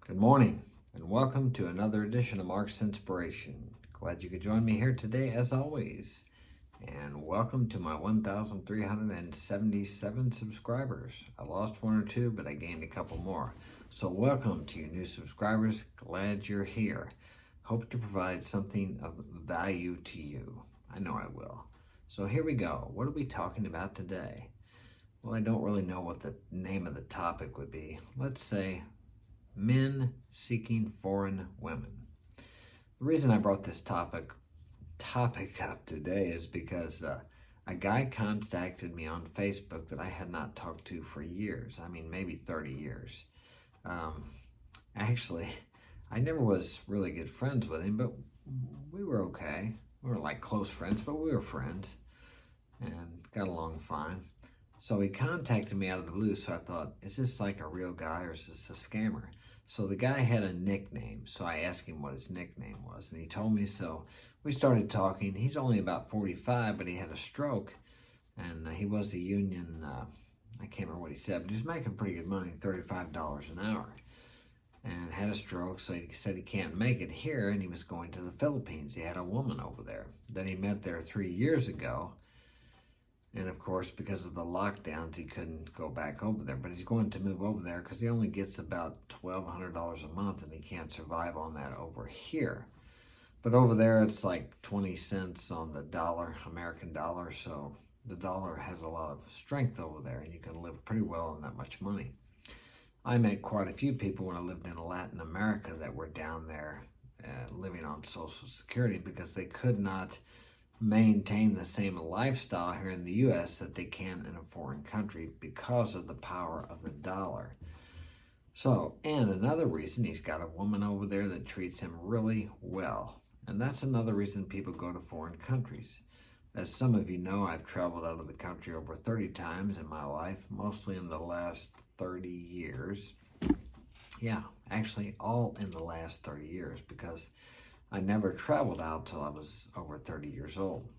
Good morning, and welcome to another edition of Mark's Inspiration. Glad you could join me here today, as always. And welcome to my 1,377 subscribers. I lost one or two, but I gained a couple more. So welcome to you new subscribers. Glad you're here. Hope to provide something of value to you. I know I will. So here we go. What are we talking about today? Well, I don't really know what the name of the topic would be. Let's say men seeking foreign women. The reason I brought this topic up today is because a guy contacted me on Facebook that I had not talked to for years. I mean, maybe 30 years. Actually, I never was really good friends with him, but we were okay. We were like close friends, but we were friends and got along fine. So he contacted me out of the blue, so I thought, is this like a real guy or is this a scammer? So the guy had a nickname, so I asked him what his nickname was, and he told me, so we started talking. He's only about 45, but he had a stroke, and he was a union, I can't remember what he said, but he was making pretty good money, $35 an hour, and had a stroke, so he said he can't make it here, and he was going to the Philippines. He had a woman over there that he met there 3 years ago. And of course, because of the lockdowns, he couldn't go back over there. But he's going to move over there because he only gets about $1,200 a month and he can't survive on that over here. But over there, it's like 20 cents on the dollar, American dollar. So the dollar has a lot of strength over there and you can live pretty well on that much money. I met quite a few people when I lived in Latin America that were down there living on Social Security because they could not maintain the same lifestyle here in the U.S. that they can in a foreign country because of the power of the dollar. So, and another reason, he's got a woman over there that treats him really well. And that's another reason people go to foreign countries. As some of you know, I've traveled out of the country over 30 times in my life, mostly in the last 30 years. Yeah, actually all in the last 30 years because I never traveled out till I was over 30 years old.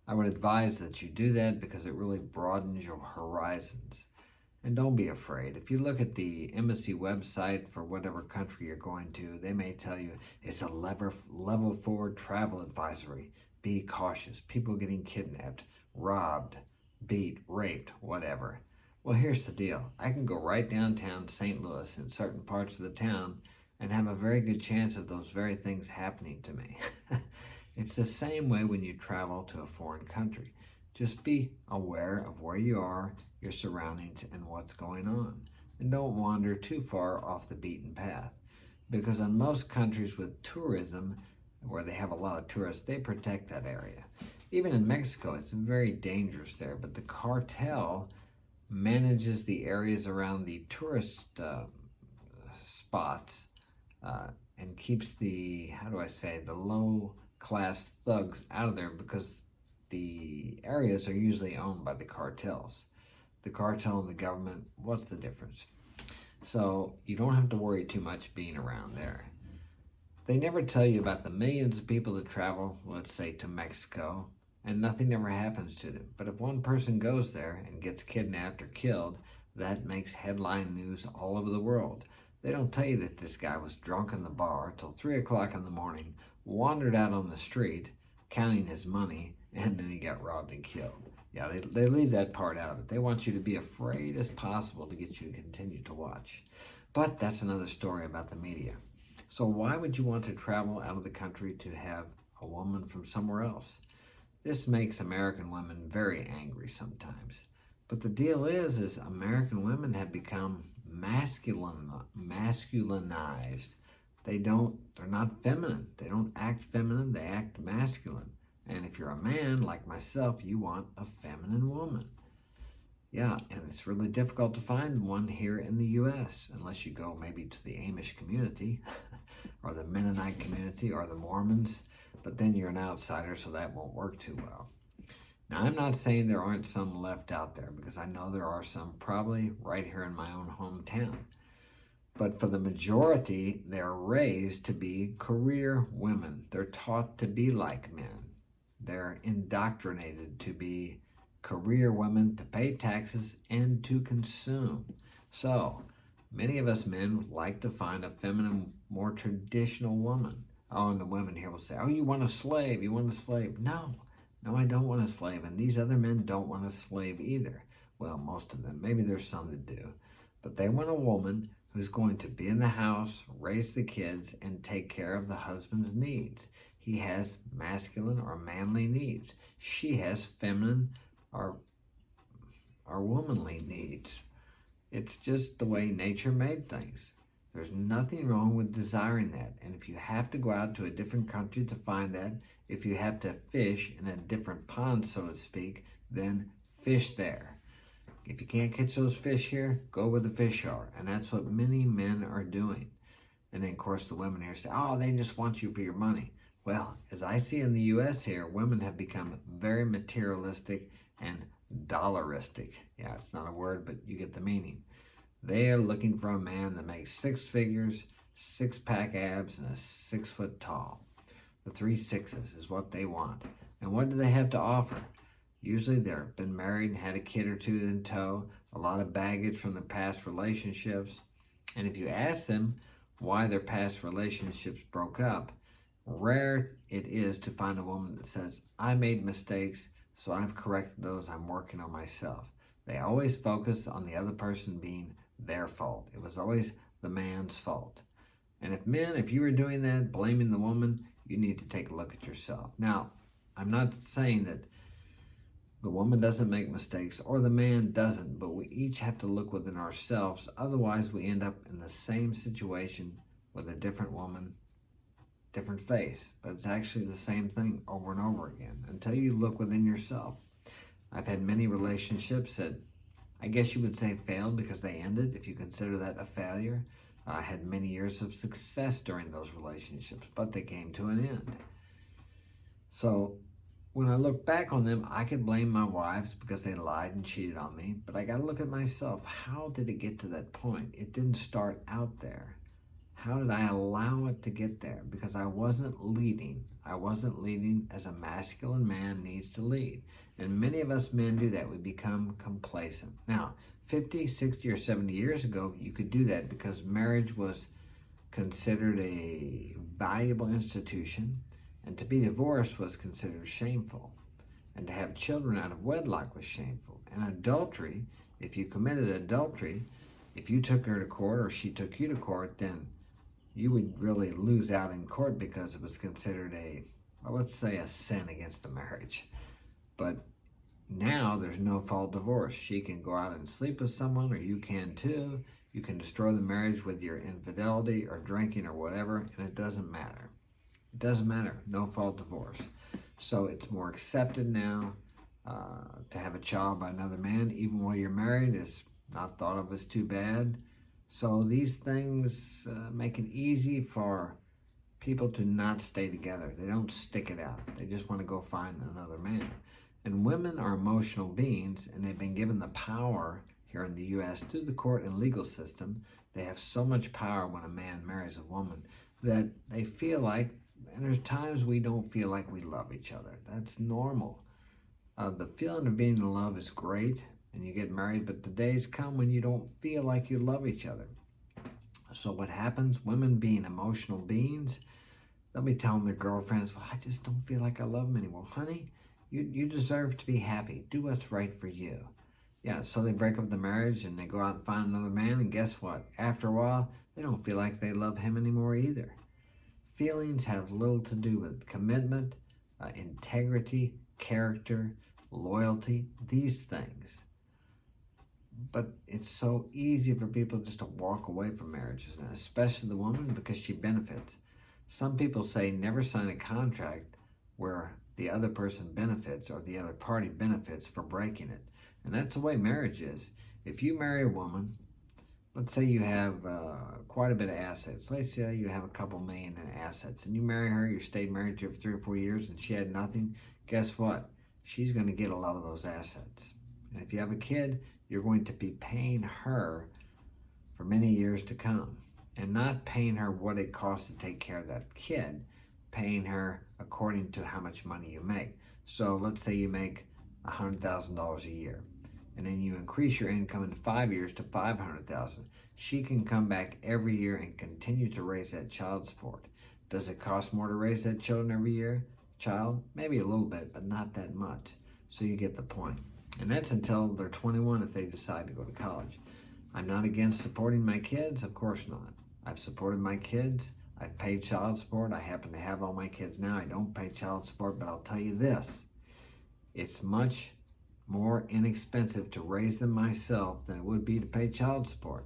I would advise that you do that because it really broadens your horizons. And don't be afraid. If you look at the embassy website for whatever country you're going to, they may tell you it's a level 4 travel advisory. Be cautious. People getting kidnapped, robbed, beat, raped, whatever. Well, here's the deal. I can go right downtown St. Louis in certain parts of the town and have a very good chance of those very things happening to me. It's the same way when you travel to a foreign country. Just be aware of where you are, your surroundings, and what's going on. And don't wander too far off the beaten path. Because in most countries with tourism, where they have a lot of tourists, they protect that area. Even in Mexico, it's very dangerous there, but the cartel manages the areas around the tourist spots and keeps the, the low-class thugs out of there because the areas are usually owned by the cartels. The cartel and the government, what's the difference? So you don't have to worry too much being around there. They never tell you about the millions of people that travel, let's say, to Mexico, and nothing ever happens to them. But if one person goes there and gets kidnapped or killed, that makes headline news all over the world. They don't tell you that this guy was drunk in the bar till 3 o'clock in the morning, wandered out on the street, counting his money, and then he got robbed and killed. Yeah, they leave that part out of it. They want you to be afraid as possible to get you to continue to watch. But that's another story about the media. So why would you want to travel out of the country to have a woman from somewhere else? This makes American women very angry sometimes. But the deal is American women have become masculinized. They're not feminine. They don't act feminine, they act masculine. And if you're a man like myself, you want a feminine woman. Yeah, and it's really difficult to find one here in the U.S. unless you go maybe to the Amish community or the Mennonite community or the Mormons, but then you're an outsider, so that won't work too well. Now, I'm not saying there aren't some left out there because I know there are some probably right here in my own hometown. But for the majority, they're raised to be career women. They're taught to be like men. They're indoctrinated to be career women, to pay taxes, and to consume. So Many of us men like to find a feminine, more traditional woman. Oh, and the women here will say, oh, you want a slave, you want a slave. No, I don't want a slave. And these other men don't want a slave either. Well, most of them. Maybe there's some that do. But they want a woman who's going to be in the house, raise the kids, and take care of the husband's needs. He has masculine or manly needs. She has feminine or womanly needs. It's just the way nature made things. There's nothing wrong with desiring that. And if you have to go out to a different country to find that, if you have to fish in a different pond, so to speak, then fish there. If you can't catch those fish here, go where the fish are. And that's what many men are doing. And then, of course, the women here say, oh, they just want you for your money. Well, as I see in the U.S. here, women have become very materialistic and dollaristic. Yeah, it's not a word, but you get the meaning. They are looking for a man that makes six figures, six-pack abs, and is 6 foot tall. The 3 6s is what they want. And what do they have to offer? Usually they've been married and had a kid or two in tow, a lot of baggage from their past relationships. And if you ask them why their past relationships broke up, rare it is to find a woman that says, I made mistakes, so I've corrected those, I'm working on myself. They always focus on the other person being their fault. It was always the man's fault. And if you were doing that, blaming the woman, you need to take a look at yourself. Now, I'm not saying that the woman doesn't make mistakes or the man doesn't, but we each have to look within ourselves. Otherwise, we end up in the same situation with a different woman, different face. But it's actually the same thing over and over again until you look within yourself. I've had many relationships that I guess you would say failed because they ended, if you consider that a failure. I had many years of success during those relationships, but they came to an end. So when I look back on them, I could blame my wives because they lied and cheated on me, but I got to look at myself. How did it get to that point? It didn't start out there. How did I allow it to get there? Because I wasn't leading. I wasn't leading as a masculine man needs to lead. And many of us men do that. We become complacent. Now, 50, 60, or 70 years ago, you could do that because marriage was considered a valuable institution, and to be divorced was considered shameful. And to have children out of wedlock was shameful. And adultery, if you committed adultery, if you took her to court or she took you to court, then you would really lose out in court because it was considered let's say a sin against the marriage. But now there's no fault divorce. She can go out and sleep with someone, or you can too. You can destroy the marriage with your infidelity or drinking or whatever, and it doesn't matter. It doesn't matter. No fault divorce. So it's more accepted now to have a child by another man, even while you're married, is not thought of as too bad. So these things make it easy for people to not stay together. They don't stick it out. They just want to go find another man. And women are emotional beings, and they've been given the power here in the U.S. through the court and legal system. They have so much power when a man marries a woman that they feel like, and there's times we don't feel like we love each other. That's normal. The feeling of being in love is great, and you get married, but the days come when you don't feel like you love each other. So what happens? Women being emotional beings, they'll be telling their girlfriends, well, I just don't feel like I love them anymore. Honey, you deserve to be happy. Do what's right for you. Yeah, so they break up the marriage and they go out and find another man, and guess what? After a while, they don't feel like they love him anymore either. Feelings have little to do with commitment, integrity, character, loyalty, these things. But it's so easy for people just to walk away from marriages, and especially the woman, because she benefits. Some people say never sign a contract where the other person benefits or the other party benefits for breaking it. And that's the way marriage is. If you marry a woman, let's say you have quite a bit of assets. Let's say you have a couple million in assets, and you marry her, you stayed married to her for 3 or 4 years, and she had nothing. Guess what? She's going to get a lot of those assets. And if you have a kid, you're going to be paying her for many years to come, and not paying her what it costs to take care of that kid, paying her according to how much money you make. So let's say you make $100,000 a year. and then you increase your income in 5 years to $500,000. She can come back every year and continue to raise that child support. Does it cost more to raise that children every year? Child? Maybe a little bit, but not that much. So you get the point. And that's until they're 21 if they decide to go to college. I'm not against supporting my kids, of course not. I've supported my kids. I've paid child support. I happen to have all my kids now. I don't pay child support, but I'll tell you this. It's much more inexpensive to raise them myself than it would be to pay child support.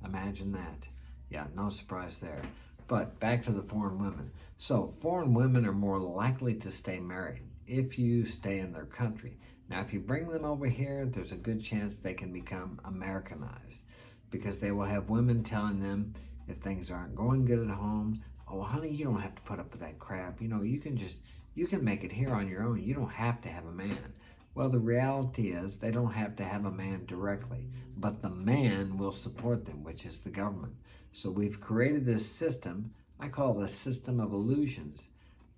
Imagine that. Yeah, no surprise there. But back to the foreign women. So foreign women are more likely to stay married if you stay in their country. Now, if you bring them over here, there's a good chance they can become Americanized, because they will have women telling them if things aren't going good at home, oh, honey, you don't have to put up with that crap. You know, you can make it here on your own. You don't have to have a man. Well, the reality is they don't have to have a man directly, but the man will support them, which is the government. So we've created this system. I call it a system of illusions.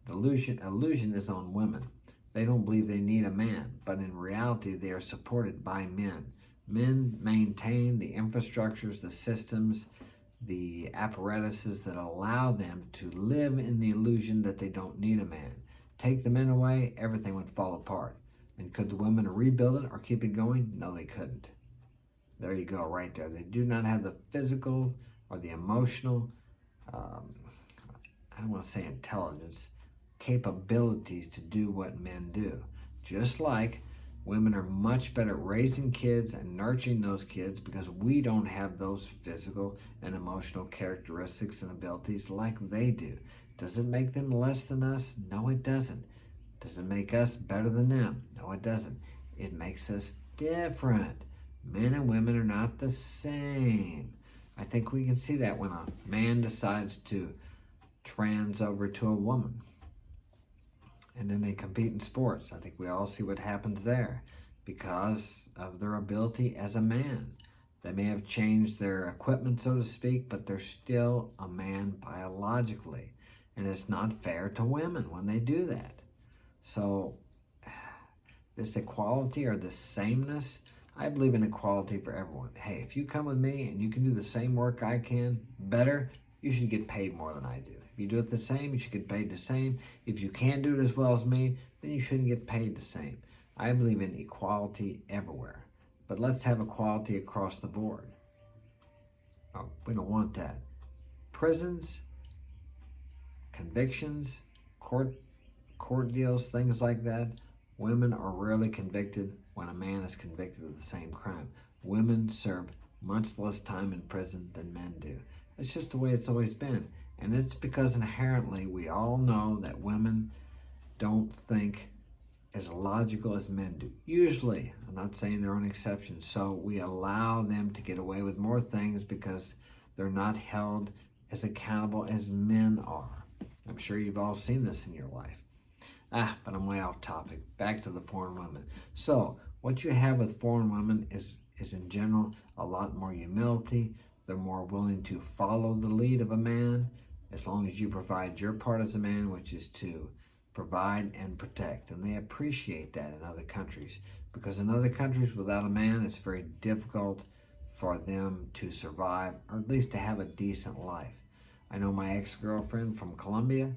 The illusion is on women. They don't believe they need a man, but in reality, they are supported by men. Men maintain the infrastructures, the systems, the apparatuses that allow them to live in the illusion that they don't need a man. Take the men away, everything would fall apart. And could the women rebuild it or keep it going? No, they couldn't. There you go, right there. They do not have the physical or the emotional, I don't want to say intelligence, capabilities to do what men do. Just like women are much better at raising kids and nurturing those kids because we don't have those physical and emotional characteristics and abilities like they do. Does it make them less than us? No, it doesn't. Does it make us better than them? No, it doesn't. It makes us different. Men and women are not the same. I think we can see that when a man decides to trans over to a woman. And then they compete in sports. I think we all see what happens there because of their ability as a man. They may have changed their equipment, so to speak, but they're still a man biologically. And it's not fair to women when they do that. So this equality or this sameness, I believe in equality for everyone. Hey, if you come with me and you can do the same work I can better, you should get paid more than I do. If you do it the same, you should get paid the same. If you can't do it as well as me, then you shouldn't get paid the same. I believe in equality everywhere. But let's have equality across the board. Oh, we don't want that. Prisons, convictions, court deals, things like that. Women are rarely convicted when a man is convicted of the same crime. Women serve much less time in prison than men do. It's just the way it's always been. And it's because inherently we all know that women don't think as logical as men do. Usually, I'm not saying there aren't exceptions. So we allow them to get away with more things because they're not held as accountable as men are. I'm sure you've all seen this in your life. But I'm way off topic. Back to the foreign women. So what you have with foreign women is in general a lot more humility. They're more willing to follow the lead of a man as long as you provide your part as a man, which is to provide and protect. And they appreciate that in other countries because in other countries without a man, it's very difficult for them to survive or at least to have a decent life. I know my ex-girlfriend from Colombia.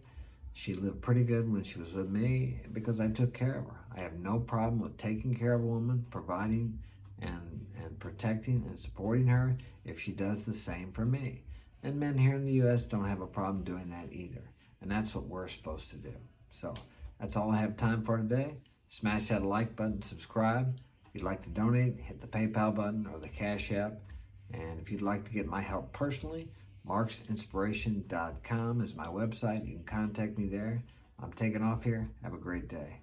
She lived pretty good when she was with me because I took care of her. I have no problem with taking care of a woman, providing and protecting and supporting her if she does the same for me. And men here in the U.S. don't have a problem doing that either. And that's what we're supposed to do. So that's all I have time for today. Smash that like button, subscribe. If you'd like to donate, hit the PayPal button or the Cash App. And if you'd like to get my help personally, marksinspiration.com is my website. You can contact me there. I'm taking off here. Have a great day.